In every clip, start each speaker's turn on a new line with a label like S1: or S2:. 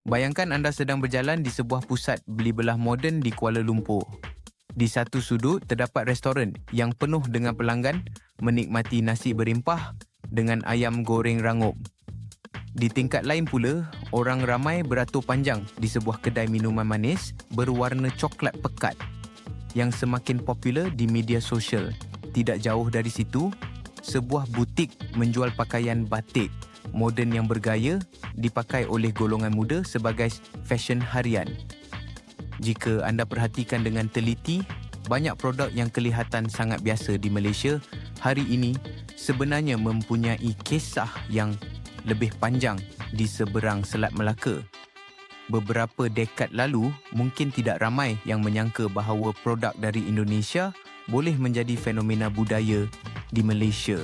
S1: Bayangkan anda sedang berjalan di sebuah pusat beli belah moden di Kuala Lumpur. Di satu sudut terdapat restoran yang penuh dengan pelanggan menikmati nasi berempah dengan ayam goreng rangup. Di tingkat lain pula, orang ramai beratur panjang di sebuah kedai minuman manis berwarna coklat pekat yang semakin popular di media sosial. Tidak jauh dari situ, sebuah butik menjual pakaian batik moden yang bergaya dipakai oleh golongan muda sebagai fashion harian. Jika anda perhatikan dengan teliti, banyak produk yang kelihatan sangat biasa di Malaysia hari ini sebenarnya mempunyai kisah yang lebih panjang di seberang Selat Melaka. Beberapa dekad lalu, mungkin tidak ramai yang menyangka bahawa produk dari Indonesia boleh menjadi fenomena budaya di Malaysia.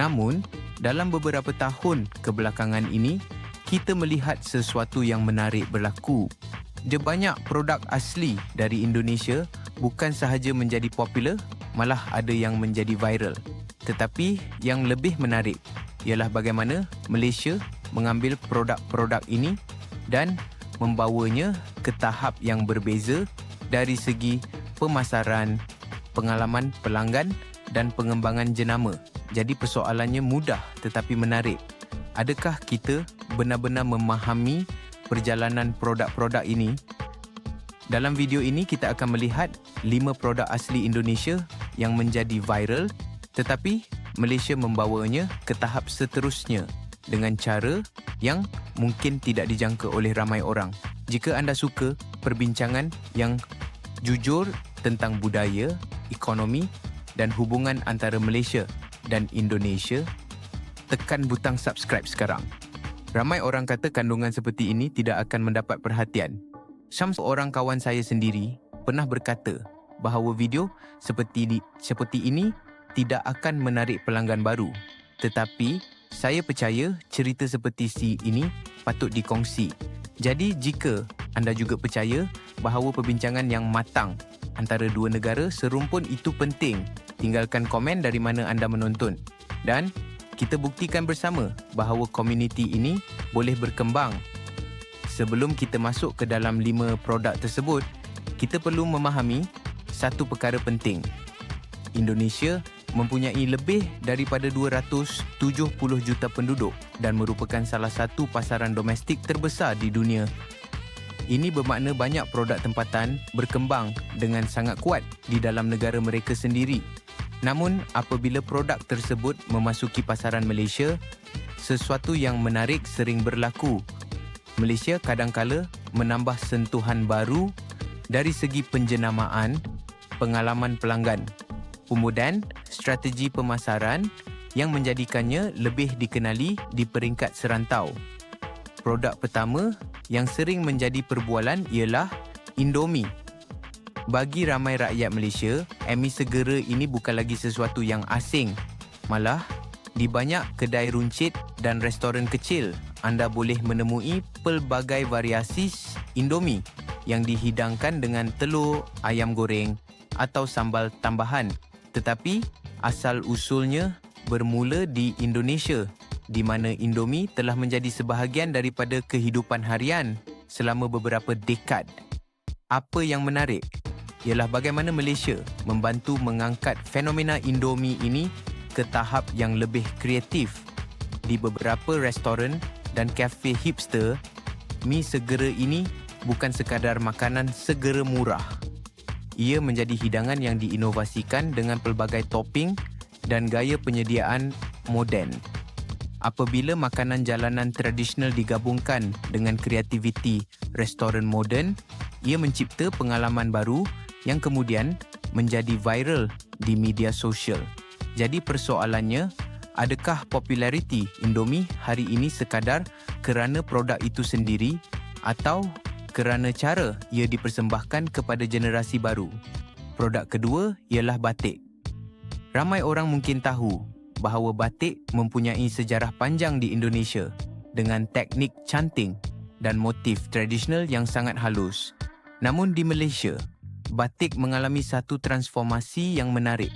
S1: Namun, dalam beberapa tahun kebelakangan ini, kita melihat sesuatu yang menarik berlaku. Banyak produk asli dari Indonesia bukan sahaja menjadi popular, malah ada yang menjadi viral. Tetapi yang lebih menarik ialah bagaimana Malaysia mengambil produk-produk ini dan membawanya ke tahap yang berbeza dari segi pemasaran, pengalaman pelanggan dan pengembangan jenama. Jadi persoalannya mudah tetapi menarik. Adakah kita benar-benar memahami perjalanan produk-produk ini? Dalam video ini kita akan melihat 5 produk asli Indonesia yang menjadi viral tetapi Malaysia membawanya ke tahap seterusnya dengan cara yang mungkin tidak dijangka oleh ramai orang. Jika anda suka perbincangan yang jujur tentang budaya, ekonomi dan hubungan antara Malaysia dan Indonesia, tekan butang subscribe sekarang. Ramai orang kata kandungan seperti ini tidak akan mendapat perhatian. Seorang kawan saya sendiri pernah berkata bahawa video seperti ini tidak akan menarik pelanggan baru. Tetapi saya percaya cerita seperti ini patut dikongsi. Jadi jika anda juga percaya bahawa perbincangan yang matang antara dua negara serumpun itu penting, tinggalkan komen dari mana anda menonton dan kita buktikan bersama bahawa komuniti ini boleh berkembang. Sebelum kita masuk ke dalam 5 produk tersebut, kita perlu memahami satu perkara penting. Indonesia mempunyai lebih daripada 270 juta penduduk dan merupakan salah satu pasaran domestik terbesar di dunia. Ini bermakna banyak produk tempatan berkembang dengan sangat kuat di dalam negara mereka sendiri. Namun, apabila produk tersebut memasuki pasaran Malaysia, sesuatu yang menarik sering berlaku. Malaysia kadangkala menambah sentuhan baru dari segi penjenamaan, pengalaman pelanggan, kemudian strategi pemasaran yang menjadikannya lebih dikenali di peringkat serantau. Produk pertama yang sering menjadi perbualan ialah Indomie. Bagi ramai rakyat Malaysia, mi segera ini bukan lagi sesuatu yang asing. Malah, di banyak kedai runcit dan restoran kecil, anda boleh menemui pelbagai variasi Indomie yang dihidangkan dengan telur, ayam goreng atau sambal tambahan. Tetapi, asal usulnya bermula di Indonesia, di mana Indomie telah menjadi sebahagian daripada kehidupan harian selama beberapa dekad. Apa yang menarik ialah bagaimana Malaysia membantu mengangkat fenomena Indomie ini ke tahap yang lebih kreatif. Di beberapa restoran dan kafe hipster, mi segera ini bukan sekadar makanan segera murah. Ia menjadi hidangan yang diinovasikan dengan pelbagai topping dan gaya penyediaan moden. Apabila makanan jalanan tradisional digabungkan dengan kreativiti restoran moden, ia mencipta pengalaman baru yang kemudian menjadi viral di media sosial. Jadi persoalannya, adakah populariti Indomie hari ini sekadar kerana produk itu sendiri atau kerana cara ia dipersembahkan kepada generasi baru? Produk kedua ialah batik. Ramai orang mungkin tahu bahawa batik mempunyai sejarah panjang di Indonesia dengan teknik canting dan motif tradisional yang sangat halus. Namun di Malaysia, batik mengalami satu transformasi yang menarik.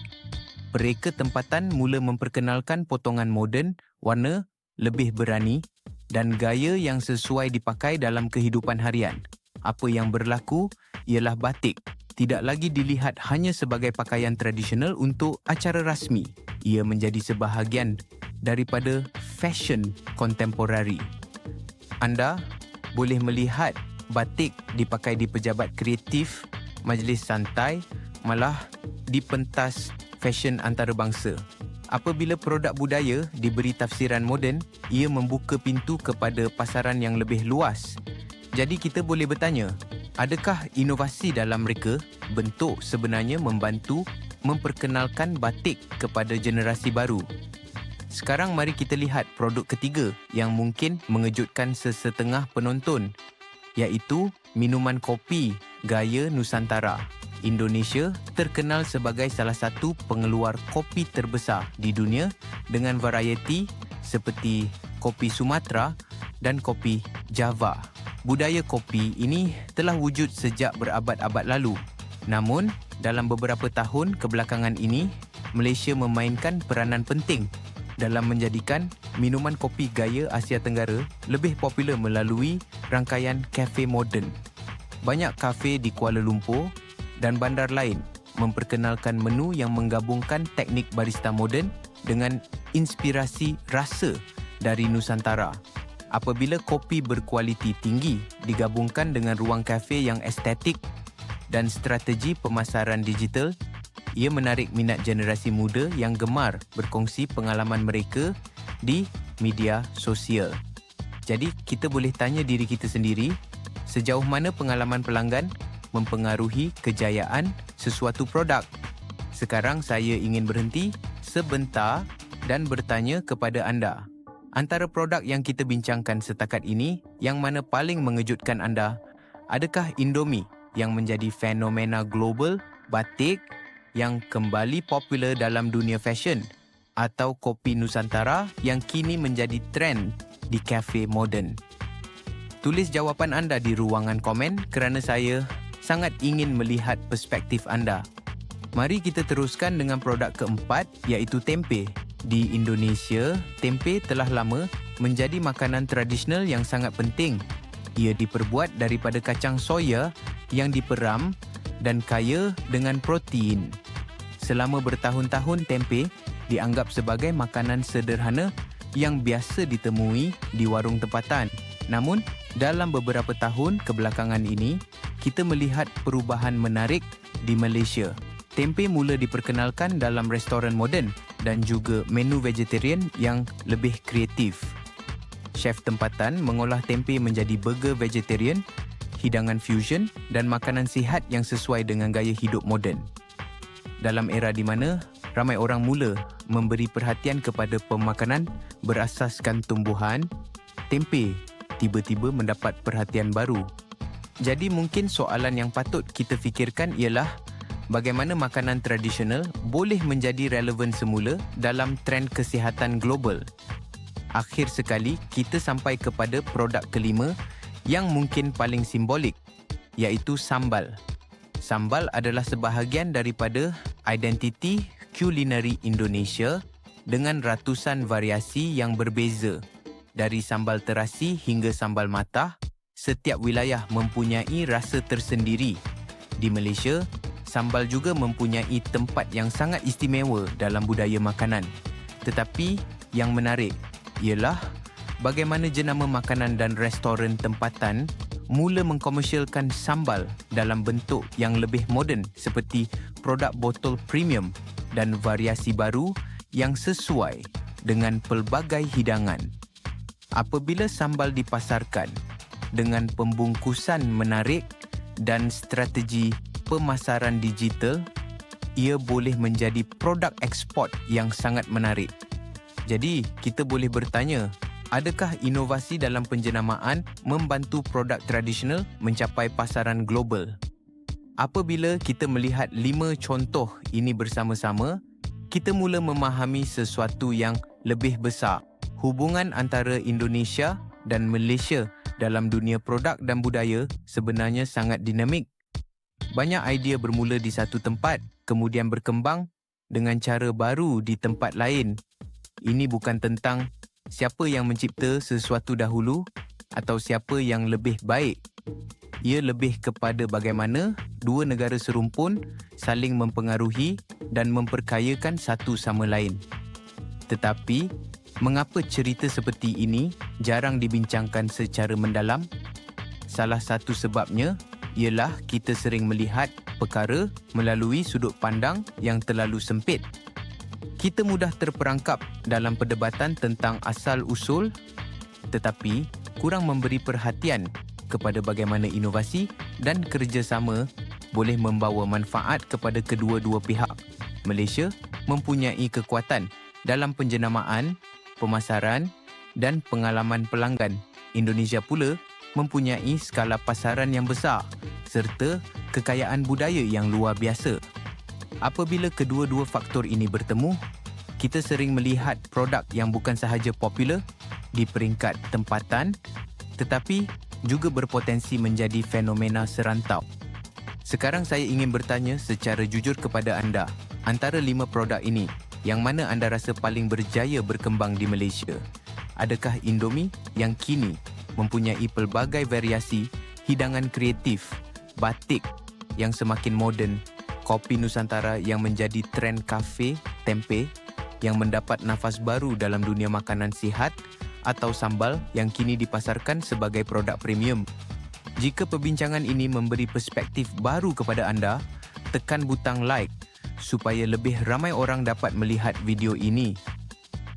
S1: Mereka tempatan mula memperkenalkan potongan moden, warna lebih berani dan gaya yang sesuai dipakai dalam kehidupan harian. Apa yang berlaku ialah batik tidak lagi dilihat hanya sebagai pakaian tradisional untuk acara rasmi. Ia menjadi sebahagian daripada fashion kontemporari. Anda boleh melihat batik dipakai di pejabat kreatif, majlis santai, malah di pentas fashion antarabangsa. Apabila produk budaya diberi tafsiran moden, ia membuka pintu kepada pasaran yang lebih luas. Jadi kita boleh bertanya, adakah inovasi dalam reka bentuk sebenarnya membantu memperkenalkan batik kepada generasi baru? Sekarang mari kita lihat produk ketiga yang mungkin mengejutkan sesetengah penonton, iaitu minuman kopi gaya Nusantara. Indonesia terkenal sebagai salah satu pengeluar kopi terbesar di dunia dengan varieti seperti kopi Sumatera dan kopi Java. Budaya kopi ini telah wujud sejak berabad-abad lalu. Namun, dalam beberapa tahun kebelakangan ini, Malaysia memainkan peranan penting dalam menjadikan minuman kopi gaya Asia Tenggara lebih popular melalui rangkaian kafe moden. Banyak kafe di Kuala Lumpur dan bandar lain memperkenalkan menu yang menggabungkan teknik barista moden dengan inspirasi rasa dari Nusantara. Apabila kopi berkualiti tinggi digabungkan dengan ruang kafe yang estetik dan strategi pemasaran digital, ia menarik minat generasi muda yang gemar berkongsi pengalaman mereka di media sosial. Jadi, kita boleh tanya diri kita sendiri, sejauh mana pengalaman pelanggan mempengaruhi kejayaan sesuatu produk. Sekarang saya ingin berhenti sebentar dan bertanya kepada anda. Antara produk yang kita bincangkan setakat ini, yang mana paling mengejutkan anda? Adakah Indomie yang menjadi fenomena global, batik yang kembali popular dalam dunia fashion, atau kopi Nusantara yang kini menjadi trend di kafe moden? Tulis jawapan anda di ruangan komen kerana saya sangat ingin melihat perspektif anda. Mari kita teruskan dengan produk keempat, iaitu tempe. Di Indonesia, tempe telah lama menjadi makanan tradisional yang sangat penting. Ia diperbuat daripada kacang soya yang diperam dan kaya dengan protein. Selama bertahun-tahun, tempe dianggap sebagai makanan sederhana yang biasa ditemui di warung tempatan. Namun, dalam beberapa tahun kebelakangan ini, kita melihat perubahan menarik di Malaysia. Tempe mula diperkenalkan dalam restoran moden dan juga menu vegetarian yang lebih kreatif. Chef tempatan mengolah tempe menjadi burger vegetarian, hidangan fusion dan makanan sihat yang sesuai dengan gaya hidup moden. Dalam era di mana ramai orang mula memberi perhatian kepada pemakanan berasaskan tumbuhan, tempe tiba-tiba mendapat perhatian baru. Jadi mungkin soalan yang patut kita fikirkan ialah bagaimana makanan tradisional boleh menjadi relevan semula dalam trend kesihatan global. Akhir sekali, kita sampai kepada produk kelima yang mungkin paling simbolik, iaitu sambal. Sambal adalah sebahagian daripada identiti kulinari Indonesia dengan ratusan variasi yang berbeza. Dari sambal terasi hingga sambal matah, setiap wilayah mempunyai rasa tersendiri. Di Malaysia, sambal juga mempunyai tempat yang sangat istimewa dalam budaya makanan. Tetapi yang menarik ialah bagaimana jenama makanan dan restoran tempatan mula mengkomersialkan sambal dalam bentuk yang lebih moden seperti produk botol premium dan variasi baru yang sesuai dengan pelbagai hidangan. Apabila sambal dipasarkan dengan pembungkusan menarik dan strategi pemasaran digital, ia boleh menjadi produk ekspor yang sangat menarik. Jadi, kita boleh bertanya, adakah inovasi dalam penjenamaan membantu produk tradisional mencapai pasaran global? Apabila kita melihat 5 contoh ini bersama-sama, kita mula memahami sesuatu yang lebih besar. Hubungan antara Indonesia dan Malaysia dalam dunia produk dan budaya sebenarnya sangat dinamik. Banyak idea bermula di satu tempat, kemudian berkembang dengan cara baru di tempat lain. Ini bukan tentang siapa yang mencipta sesuatu dahulu atau siapa yang lebih baik. Ia lebih kepada bagaimana dua negara serumpun saling mempengaruhi dan memperkayakan satu sama lain. Tetapi, mengapa cerita seperti ini jarang dibincangkan secara mendalam? Salah satu sebabnya ialah kita sering melihat perkara melalui sudut pandang yang terlalu sempit. Kita mudah terperangkap dalam perdebatan tentang asal-usul, tetapi kurang memberi perhatian kepada bagaimana inovasi dan kerjasama boleh membawa manfaat kepada kedua-dua pihak. Malaysia mempunyai kekuatan dalam penjenamaan, pemasaran dan pengalaman pelanggan. Indonesia pula mempunyai skala pasaran yang besar serta kekayaan budaya yang luar biasa. Apabila kedua-dua faktor ini bertemu, kita sering melihat produk yang bukan sahaja popular di peringkat tempatan tetapi juga berpotensi menjadi fenomena serantau. Sekarang saya ingin bertanya secara jujur kepada anda, antara 5 produk ini, yang mana anda rasa paling berjaya berkembang di Malaysia? Adakah Indomie yang kini mempunyai pelbagai variasi, hidangan kreatif, batik yang semakin moden, kopi Nusantara yang menjadi trend kafe, tempe yang mendapat nafas baru dalam dunia makanan sihat, atau sambal yang kini dipasarkan sebagai produk premium? Jika perbincangan ini memberi perspektif baru kepada anda, tekan butang like supaya lebih ramai orang dapat melihat video ini.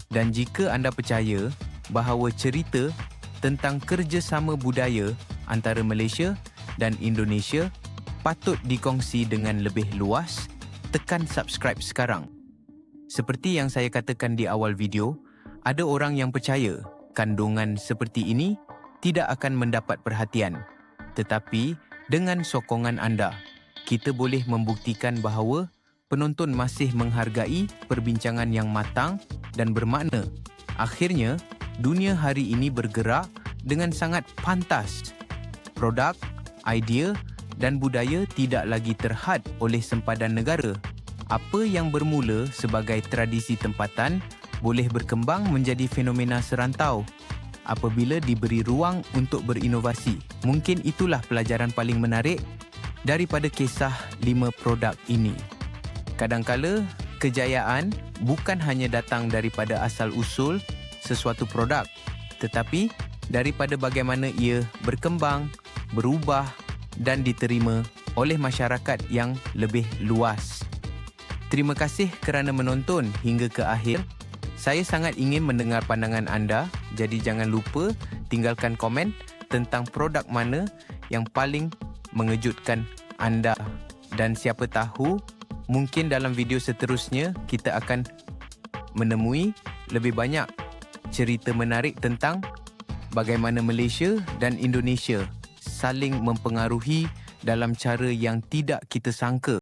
S1: Dan jika anda percaya bahawa cerita tentang kerjasama budaya antara Malaysia dan Indonesia patut dikongsi dengan lebih luas, tekan subscribe sekarang. Seperti yang saya katakan di awal video, ada orang yang percaya kandungan seperti ini tidak akan mendapat perhatian. Tetapi dengan sokongan anda, kita boleh membuktikan bahawa penonton masih menghargai perbincangan yang matang dan bermakna. Akhirnya, dunia hari ini bergerak dengan sangat pantas. Produk, idea dan budaya tidak lagi terhad oleh sempadan negara. Apa yang bermula sebagai tradisi tempatan boleh berkembang menjadi fenomena serantau apabila diberi ruang untuk berinovasi. Mungkin itulah pelajaran paling menarik daripada kisah 5 produk ini. Kadangkala, kejayaan bukan hanya datang daripada asal-usul sesuatu produk, tetapi daripada bagaimana ia berkembang, berubah dan diterima oleh masyarakat yang lebih luas. Terima kasih kerana menonton hingga ke akhir. Saya sangat ingin mendengar pandangan anda, jadi jangan lupa tinggalkan komen tentang produk mana yang paling mengejutkan anda. Dan siapa tahu, mungkin dalam video seterusnya kita akan menemui lebih banyak cerita menarik tentang bagaimana Malaysia dan Indonesia saling mempengaruhi dalam cara yang tidak kita sangka.